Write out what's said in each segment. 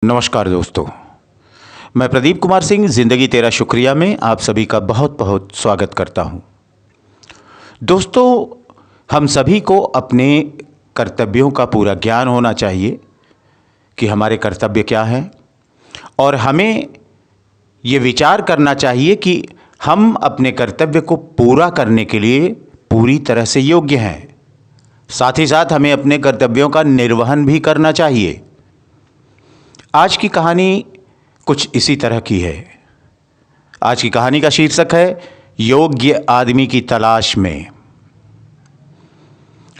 नमस्कार दोस्तों, मैं प्रदीप कुमार सिंह ज़िंदगी तेरा शुक्रिया में आप सभी का बहुत बहुत स्वागत करता हूं। दोस्तों, हम सभी को अपने कर्तव्यों का पूरा ज्ञान होना चाहिए कि हमारे कर्तव्य क्या हैं, और हमें ये विचार करना चाहिए कि हम अपने कर्तव्य को पूरा करने के लिए पूरी तरह से योग्य हैं। साथ ही साथ हमें अपने कर्तव्यों का निर्वहन भी करना चाहिए। आज की कहानी कुछ इसी तरह की है। आज की कहानी का शीर्षक है योग्य आदमी की तलाश में।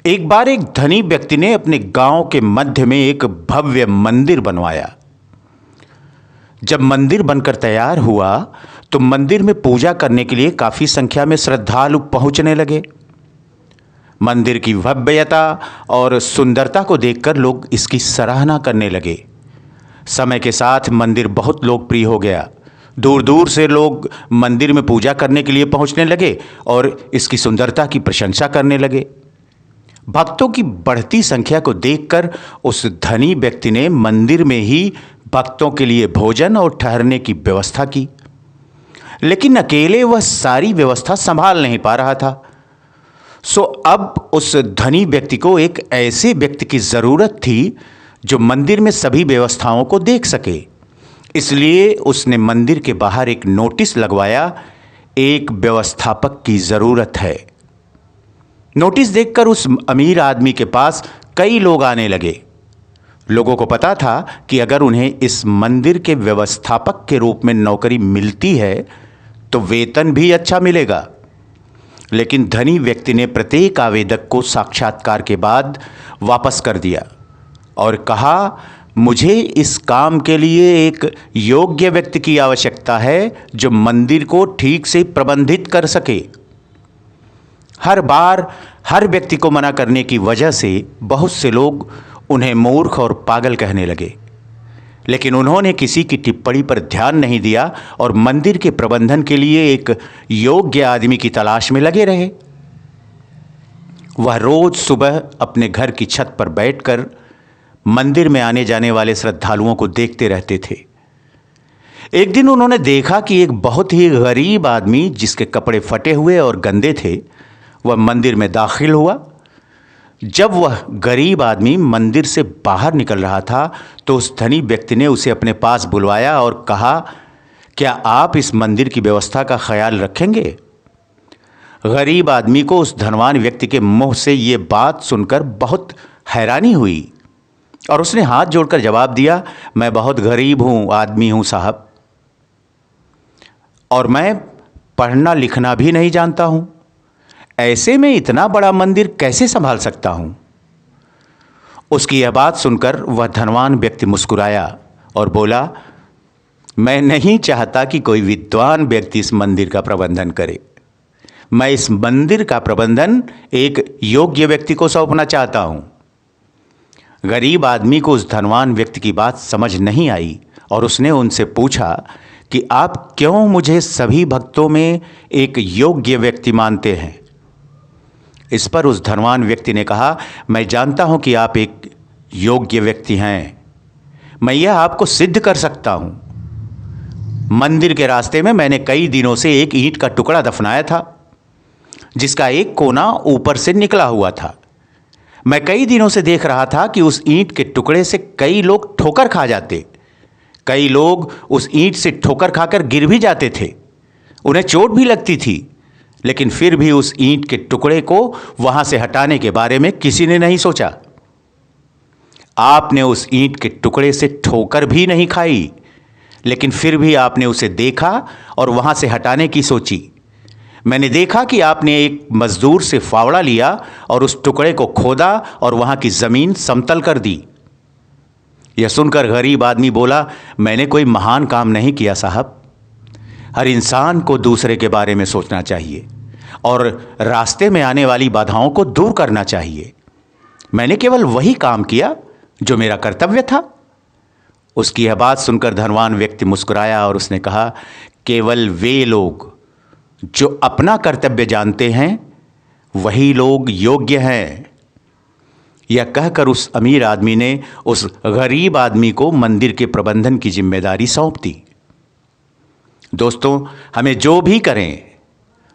एक बार एक धनी व्यक्ति ने अपने गांव के मध्य में एक भव्य मंदिर बनवाया। जब मंदिर बनकर तैयार हुआ तो मंदिर में पूजा करने के लिए काफी संख्या में श्रद्धालु पहुंचने लगे। मंदिर की भव्यता और सुंदरता को देखकर लोग इसकी सराहना करने लगे। समय के साथ मंदिर बहुत लोकप्रिय हो गया। दूर दूर से लोग मंदिर में पूजा करने के लिए पहुंचने लगे और इसकी सुंदरता की प्रशंसा करने लगे। भक्तों की बढ़ती संख्या को देखकर उस धनी व्यक्ति ने मंदिर में ही भक्तों के लिए भोजन और ठहरने की व्यवस्था की। लेकिन अकेले वह सारी व्यवस्था संभाल नहीं पा रहा था। सो अब उस धनी व्यक्ति को एक ऐसे व्यक्ति की जरूरत थी जो मंदिर में सभी व्यवस्थाओं को देख सके। इसलिए उसने मंदिर के बाहर एक नोटिस लगवाया, एक व्यवस्थापक की जरूरत है। नोटिस देखकर उस अमीर आदमी के पास कई लोग आने लगे। लोगों को पता था कि अगर उन्हें इस मंदिर के व्यवस्थापक के रूप में नौकरी मिलती है तो वेतन भी अच्छा मिलेगा। लेकिन धनी व्यक्ति ने प्रत्येक आवेदक को साक्षात्कार के बाद वापस कर दिया और कहा, मुझे इस काम के लिए एक योग्य व्यक्ति की आवश्यकता है जो मंदिर को ठीक से प्रबंधित कर सके। हर बार हर व्यक्ति को मना करने की वजह से बहुत से लोग उन्हें मूर्ख और पागल कहने लगे। लेकिन उन्होंने किसी की टिप्पणी पर ध्यान नहीं दिया और मंदिर के प्रबंधन के लिए एक योग्य आदमी की तलाश में लगे रहे। वह रोज सुबह अपने घर की छत पर बैठकर मंदिर में आने जाने वाले श्रद्धालुओं को देखते रहते थे। एक दिन उन्होंने देखा कि एक बहुत ही गरीब आदमी जिसके कपड़े फटे हुए और गंदे थे, वह मंदिर में दाखिल हुआ। जब वह गरीब आदमी मंदिर से बाहर निकल रहा था तो उस धनी व्यक्ति ने उसे अपने पास बुलवाया और कहा, क्या आप इस मंदिर की व्यवस्था का ख्याल रखेंगे? गरीब आदमी को उस धनवान व्यक्ति के मुंह से ये बात सुनकर बहुत हैरानी हुई और उसने हाथ जोड़कर जवाब दिया, मैं बहुत गरीब आदमी हूं साहब, और मैं पढ़ना लिखना भी नहीं जानता हूं। ऐसे में इतना बड़ा मंदिर कैसे संभाल सकता हूं? उसकी यह बात सुनकर वह धनवान व्यक्ति मुस्कुराया और बोला, मैं नहीं चाहता कि कोई विद्वान व्यक्ति इस मंदिर का प्रबंधन करे। मैं इस मंदिर का प्रबंधन एक योग्य व्यक्ति को सौंपना चाहता हूं। गरीब आदमी को उस धनवान व्यक्ति की बात समझ नहीं आई और उसने उनसे पूछा कि आप क्यों मुझे सभी भक्तों में एक योग्य व्यक्ति मानते हैं? इस पर उस धनवान व्यक्ति ने कहा, मैं जानता हूं कि आप एक योग्य व्यक्ति हैं। मैं यह आपको सिद्ध कर सकता हूं। मंदिर के रास्ते में मैंने कई दिनों से एक ईंट का टुकड़ा दफनाया था जिसका एक कोना ऊपर से निकला हुआ था। मैं कई दिनों से देख रहा था कि उस ईंट के टुकड़े से कई लोग ठोकर खा जाते। कई लोग उस ईंट से ठोकर खाकर गिर भी जाते थे, उन्हें चोट भी लगती थी, लेकिन फिर भी उस ईंट के टुकड़े को वहां से हटाने के बारे में किसी ने नहीं सोचा। आपने उस ईंट के टुकड़े से ठोकर भी नहीं खाई, लेकिन फिर भी आपने उसे देखा और वहां से हटाने की सोची। मैंने देखा कि आपने एक मजदूर से फावड़ा लिया और उस टुकड़े को खोदा और वहां की जमीन समतल कर दी। यह सुनकर गरीब आदमी बोला, मैंने कोई महान काम नहीं किया साहब। हर इंसान को दूसरे के बारे में सोचना चाहिए और रास्ते में आने वाली बाधाओं को दूर करना चाहिए। मैंने केवल वही काम किया जो मेरा कर्तव्य था। उसकी यह बात सुनकर धनवान व्यक्ति मुस्कुराया और उसने कहा, केवल वे लोग जो अपना कर्तव्य जानते हैं वही लोग योग्य हैं। यह कहकर उस अमीर आदमी ने उस गरीब आदमी को मंदिर के प्रबंधन की जिम्मेदारी सौंप दी। दोस्तों, हमें जो भी करें,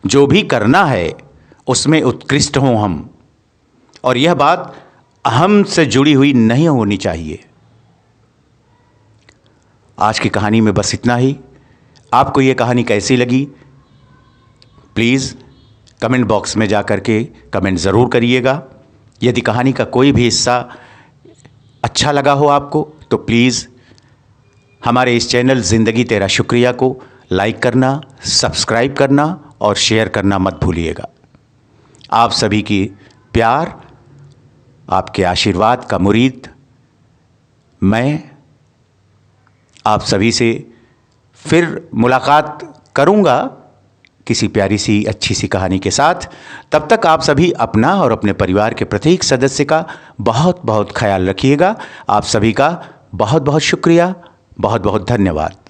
जो भी करना है, उसमें उत्कृष्ट हों हम, और यह बात अहम से जुड़ी हुई नहीं होनी चाहिए। आज की कहानी में बस इतना ही। आपको यह कहानी कैसी लगी, प्लीज़ कमेंट बॉक्स में जा कर के कमेंट ज़रूर करिएगा। यदि कहानी का कोई भी हिस्सा अच्छा लगा हो आपको, तो प्लीज़ हमारे इस चैनल ज़िंदगी तेरा शुक्रिया को लाइक करना, सब्सक्राइब करना और शेयर करना मत भूलिएगा। आप सभी की प्यार, आपके आशीर्वाद का मुरीद मैं आप सभी से फिर मुलाकात करूंगा किसी प्यारी सी अच्छी सी कहानी के साथ। तब तक आप सभी अपना और अपने परिवार के प्रत्येक सदस्य का बहुत बहुत ख्याल रखिएगा। आप सभी का बहुत बहुत शुक्रिया, बहुत बहुत धन्यवाद।